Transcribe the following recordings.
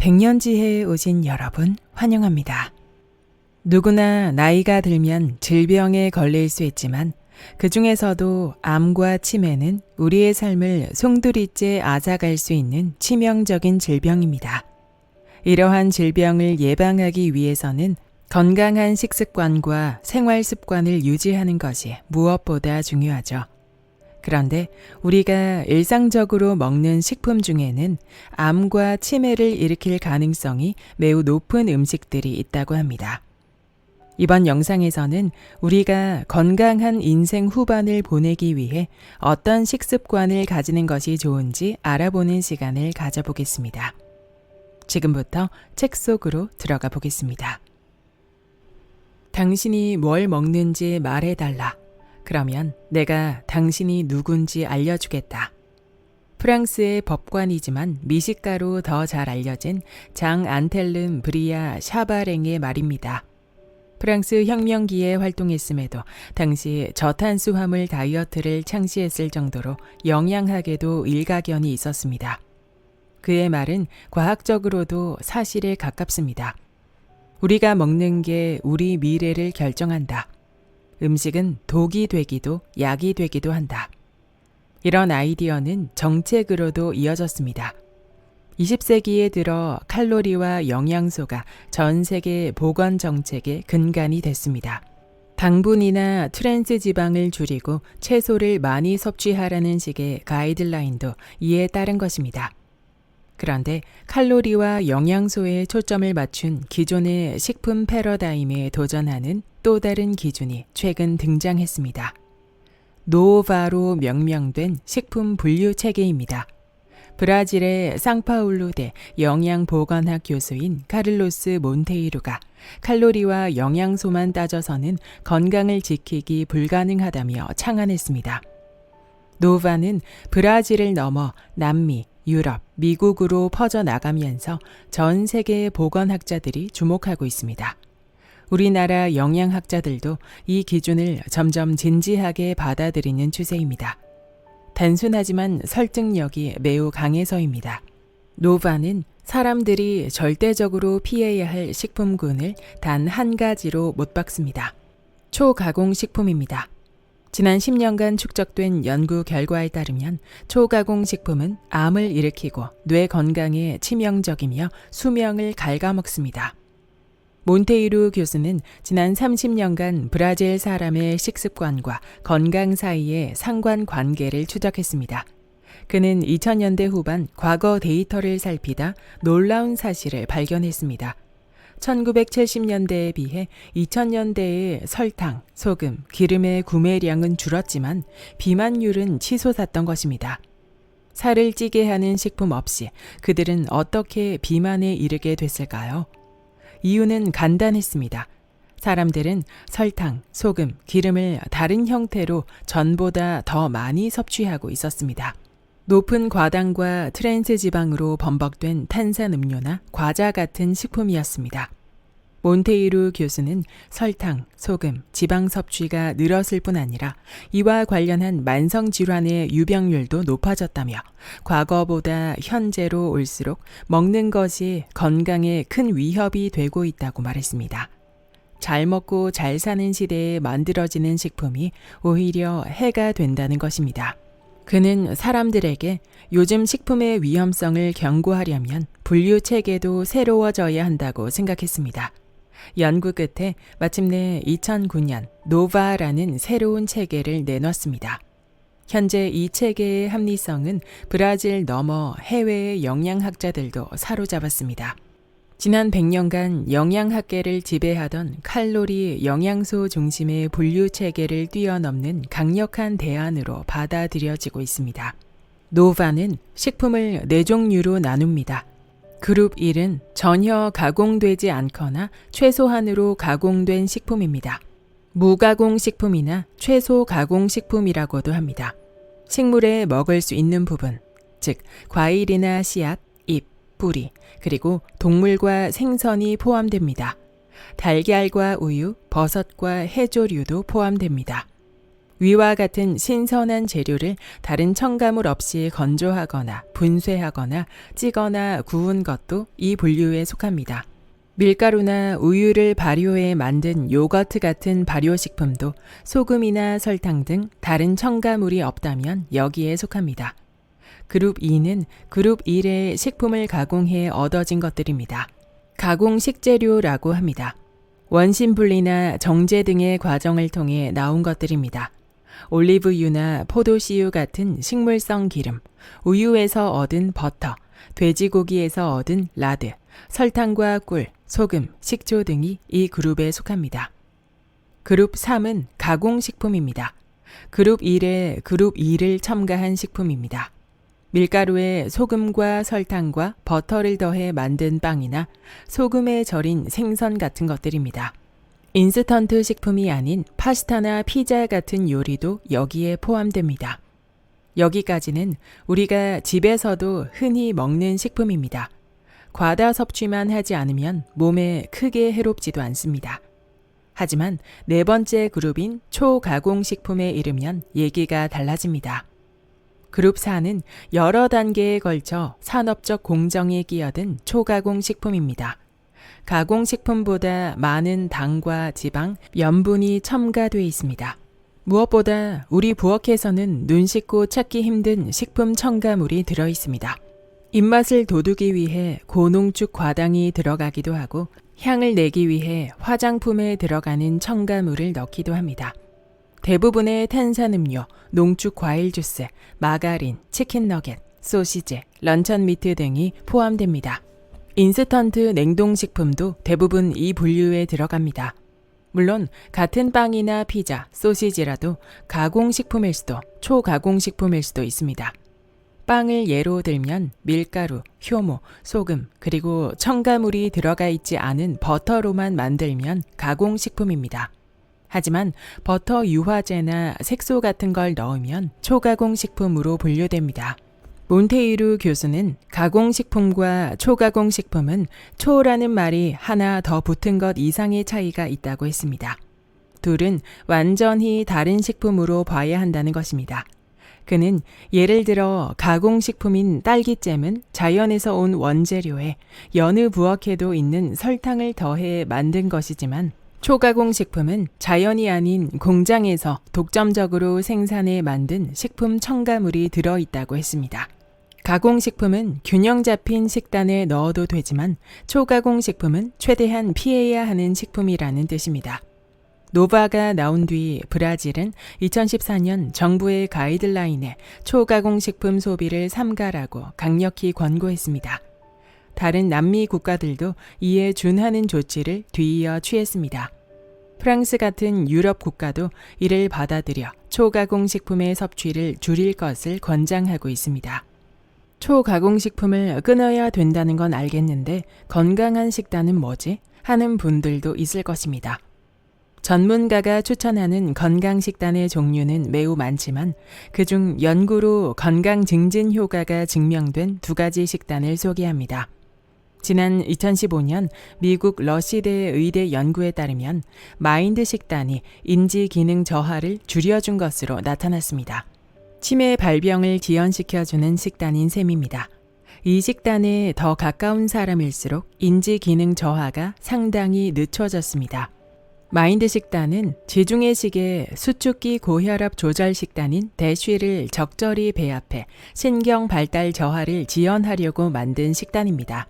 백년지혜에 오신 여러분 환영합니다. 누구나 나이가 들면 질병에 걸릴 수 있지만 그 중에서도 암과 치매는 우리의 삶을 송두리째 앗아갈 수 있는 치명적인 질병입니다. 이러한 질병을 예방하기 위해서는 건강한 식습관과 생활 습관을 유지하는 것이 무엇보다 중요하죠. 그런데 우리가 일상적으로 먹는 식품 중에는 암과 치매를 일으킬 가능성이 매우 높은 음식들이 있다고 합니다. 이번 영상에서는 우리가 건강한 인생 후반을 보내기 위해 어떤 식습관을 가지는 것이 좋은지 알아보는 시간을 가져보겠습니다. 지금부터 책 속으로 들어가 보겠습니다. 당신이 뭘 먹는지 말해달라. 그러면 내가 당신이 누군지 알려주겠다. 프랑스의 법관이지만 미식가로 더 잘 알려진 장 안텔름 브리아 샤바랭의 말입니다. 프랑스 혁명기에 활동했음에도 당시 저탄수화물 다이어트를 창시했을 정도로 영양학에도 일가견이 있었습니다. 그의 말은 과학적으로도 사실에 가깝습니다. 우리가 먹는 게 우리 미래를 결정한다. 음식은 독이 되기도 약이 되기도 한다. 이런 아이디어는 정책으로도 이어졌습니다. 20세기에 들어 칼로리와 영양소가 전 세계 보건 정책의 근간이 됐습니다. 당분이나 트랜스 지방을 줄이고 채소를 많이 섭취하라는 식의 가이드라인도 이에 따른 것입니다. 그런데 칼로리와 영양소에 초점을 맞춘 기존의 식품 패러다임에 도전하는 또 다른 기준이 최근 등장했습니다. 노바로 명명된 식품 분류 체계입니다. 브라질의 상파울루대 영양보건학 교수인 카를로스 몬테이루가 칼로리와 영양소만 따져서는 건강을 지키기 불가능하다며 창안했습니다. 노바는 브라질을 넘어 남미, 유럽, 미국으로 퍼져나가면서 전 세계의 보건학자들이 주목하고 있습니다. 우리나라 영양학자들도 이 기준을 점점 진지하게 받아들이는 추세입니다. 단순하지만 설득력이 매우 강해서입니다. 노바는 사람들이 절대적으로 피해야 할 식품군을 단 한 가지로 못 박습니다. 초가공식품입니다. 지난 10년간 축적된 연구 결과에 따르면 초가공식품은 암을 일으키고 뇌 건강에 치명적이며 수명을 갉아먹습니다. 몬테이루 교수는 지난 30년간 브라질 사람의 식습관과 건강 사이의 상관관계를 추적했습니다. 그는 2000년대 후반 과거 데이터를 살피다 놀라운 사실을 발견했습니다. 1970년대에 비해 2000년대의 설탕, 소금, 기름의 구매량은 줄었지만 비만율은 치솟았던 것입니다. 살을 찌게 하는 식품 없이 그들은 어떻게 비만에 이르게 됐을까요? 이유는 간단했습니다. 사람들은 설탕, 소금, 기름을 다른 형태로 전보다 더 많이 섭취하고 있었습니다. 높은 과당과 트랜스 지방으로 범벅된 탄산음료나 과자 같은 식품이었습니다. 몬테이루 교수는 설탕, 소금, 지방 섭취가 늘었을 뿐 아니라 이와 관련한 만성질환의 유병률도 높아졌다며 과거보다 현재로 올수록 먹는 것이 건강에 큰 위협이 되고 있다고 말했습니다. 잘 먹고 잘 사는 시대에 만들어지는 식품이 오히려 해가 된다는 것입니다. 그는 사람들에게 요즘 식품의 위험성을 경고하려면 분류 체계도 새로워져야 한다고 생각했습니다. 연구 끝에 마침내 2009년 노바라는 새로운 체계를 내놨습니다. 현재 이 체계의 합리성은 브라질 넘어 해외의 영양학자들도 사로잡았습니다. 지난 100년간 영양학계를 지배하던 칼로리, 영양소 중심의 분류 체계를 뛰어넘는 강력한 대안으로 받아들여지고 있습니다. 노바는 식품을 4종류로 나눕니다. 그룹 1은 전혀 가공되지 않거나 최소한으로 가공된 식품입니다. 무가공 식품이나 최소 가공 식품이라고도 합니다. 식물에 먹을 수 있는 부분, 즉 과일이나 씨앗, 잎, 뿌리, 그리고 동물과 생선이 포함됩니다. 달걀과 우유, 버섯과 해조류도 포함됩니다. 위와 같은 신선한 재료를 다른 첨가물 없이 건조하거나 분쇄하거나 찌거나 구운 것도 이 분류에 속합니다. 밀가루나 우유를 발효해 만든 요거트 같은 발효식품도 소금이나 설탕 등 다른 첨가물이 없다면 여기에 속합니다. 그룹 2는 그룹 1의 식품을 가공해 얻어진 것들입니다. 가공 식재료라고 합니다. 원심 분리나 정제 등의 과정을 통해 나온 것들입니다. 올리브유나 포도씨유 같은 식물성 기름, 우유에서 얻은 버터, 돼지고기에서 얻은 라드, 설탕과 꿀, 소금, 식초 등이 이 그룹에 속합니다. 그룹 3은 가공식품입니다. 그룹 1에 그룹 2를 첨가한 식품입니다. 밀가루에 소금과 설탕과 버터를 더해 만든 빵이나 소금에 절인 생선 같은 것들입니다. 인스턴트 식품이 아닌 파스타나 피자 같은 요리도 여기에 포함됩니다. 여기까지는 우리가 집에서도 흔히 먹는 식품입니다. 과다 섭취만 하지 않으면 몸에 크게 해롭지도 않습니다. 하지만 네 번째 그룹인 초가공식품에 이르면 얘기가 달라집니다. 그룹 4는 여러 단계에 걸쳐 산업적 공정에 끼어든 초가공식품입니다. 가공식품보다 많은 당과 지방, 염분이 첨가돼 있습니다. 무엇보다 우리 부엌에서는 눈 씻고 찾기 힘든 식품 첨가물이 들어 있습니다. 입맛을 돋우기 위해 고농축 과당이 들어가기도 하고 향을 내기 위해 화장품에 들어가는 첨가물을 넣기도 합니다. 대부분의 탄산음료, 농축 과일 주스, 마가린, 치킨 너겟, 소시지, 런천 미트 등이 포함됩니다. 인스턴트 냉동식품도 대부분 이 분류에 들어갑니다. 물론 같은 빵이나 피자, 소시지라도 가공식품일 수도 초가공식품일 수도 있습니다. 빵을 예로 들면 밀가루, 효모, 소금, 그리고 첨가물이 들어가 있지 않은 버터로만 만들면 가공식품입니다. 하지만 버터 유화제나 색소 같은 걸 넣으면 초가공식품으로 분류됩니다. 몬테이루 교수는 가공식품과 초가공식품은 초라는 말이 하나 더 붙은 것 이상의 차이가 있다고 했습니다. 둘은 완전히 다른 식품으로 봐야 한다는 것입니다. 그는 예를 들어 가공식품인 딸기잼은 자연에서 온 원재료에 여느 부엌에도 있는 설탕을 더해 만든 것이지만 초가공식품은 자연이 아닌 공장에서 독점적으로 생산해 만든 식품 첨가물이 들어있다고 했습니다. 가공식품은 균형 잡힌 식단에 넣어도 되지만 초가공식품은 최대한 피해야 하는 식품이라는 뜻입니다. 노바가 나온 뒤 브라질은 2014년 정부의 가이드라인에 초가공식품 소비를 삼가라고 강력히 권고했습니다. 다른 남미 국가들도 이에 준하는 조치를 뒤이어 취했습니다. 프랑스 같은 유럽 국가도 이를 받아들여 초가공식품의 섭취를 줄일 것을 권장하고 있습니다. 초가공식품을 끊어야 된다는 건 알겠는데 건강한 식단은 뭐지? 하는 분들도 있을 것입니다. 전문가가 추천하는 건강식단의 종류는 매우 많지만 그중 연구로 건강 증진 효과가 증명된 두 가지 식단을 소개합니다. 지난 2015년 미국 러시대 의대 연구에 따르면 마인드 식단이 인지 기능 저하를 줄여준 것으로 나타났습니다. 치매 발병을 지연시켜주는 식단인 셈입니다. 이 식단에 더 가까운 사람일수록 인지 기능 저하가 상당히 늦춰졌습니다. 마인드 식단은 지중해식의 수축기 고혈압 조절 식단인 대쉬를 적절히 배합해 신경 발달 저하를 지연하려고 만든 식단입니다.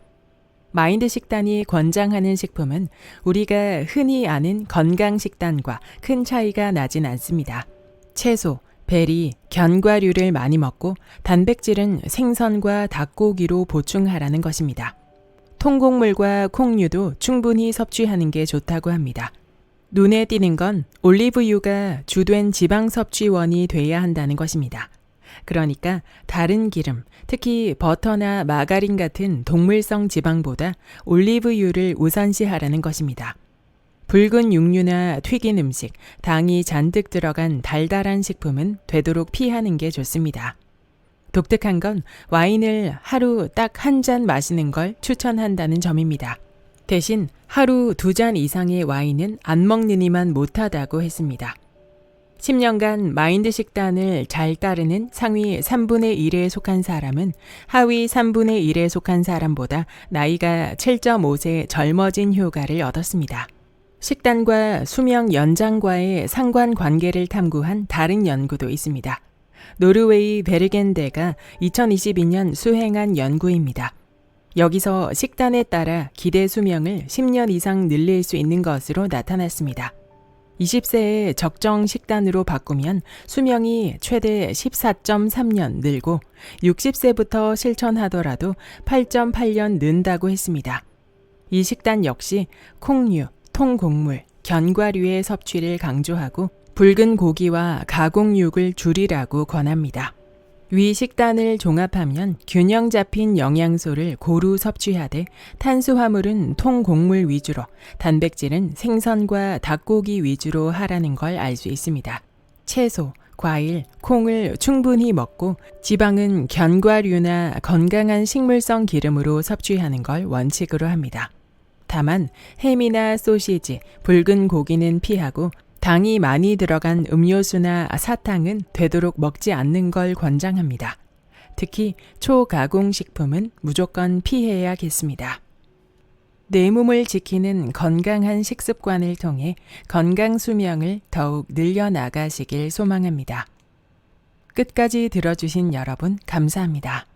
마인드 식단이 권장하는 식품은 우리가 흔히 아는 건강 식단과 큰 차이가 나진 않습니다. 채소, 베리, 견과류를 많이 먹고 단백질은 생선과 닭고기로 보충하라는 것입니다. 통곡물과 콩류도 충분히 섭취하는 게 좋다고 합니다. 눈에 띄는 건 올리브유가 주된 지방 섭취원이 돼야 한다는 것입니다. 그러니까 다른 기름, 특히 버터나 마가린 같은 동물성 지방보다 올리브유를 우선시하라는 것입니다. 붉은 육류나 튀긴 음식, 당이 잔뜩 들어간 달달한 식품은 되도록 피하는 게 좋습니다. 독특한 건 와인을 하루 딱 한 잔 마시는 걸 추천한다는 점입니다. 대신 하루 2잔 이상의 와인은 안 먹느니만 못하다고 했습니다. 10년간 마인드 식단을 잘 따르는 상위 3분의 1에 속한 사람은 하위 3분의 1에 속한 사람보다 나이가 7.5세 젊어진 효과를 얻었습니다. 식단과 수명 연장과의 상관관계를 탐구한 다른 연구도 있습니다. 노르웨이 베르겐대가 2022년 수행한 연구입니다. 여기서 식단에 따라 기대 수명을 10년 이상 늘릴 수 있는 것으로 나타났습니다. 20세의 적정 식단으로 바꾸면 수명이 최대 14.3년 늘고 60세부터 실천하더라도 8.8년 는다고 했습니다. 이 식단 역시 콩류, 통곡물, 견과류의 섭취를 강조하고 붉은 고기와 가공육을 줄이라고 권합니다. 위 식단을 종합하면 균형 잡힌 영양소를 고루 섭취하되 탄수화물은 통곡물 위주로, 단백질은 생선과 닭고기 위주로 하라는 걸 알 수 있습니다. 채소, 과일, 콩을 충분히 먹고 지방은 견과류나 건강한 식물성 기름으로 섭취하는 걸 원칙으로 합니다. 다만 햄이나 소시지, 붉은 고기는 피하고 당이 많이 들어간 음료수나 사탕은 되도록 먹지 않는 걸 권장합니다. 특히 초가공식품은 무조건 피해야겠습니다. 내 몸을 지키는 건강한 식습관을 통해 건강 수명을 더욱 늘려나가시길 소망합니다. 끝까지 들어주신 여러분 감사합니다.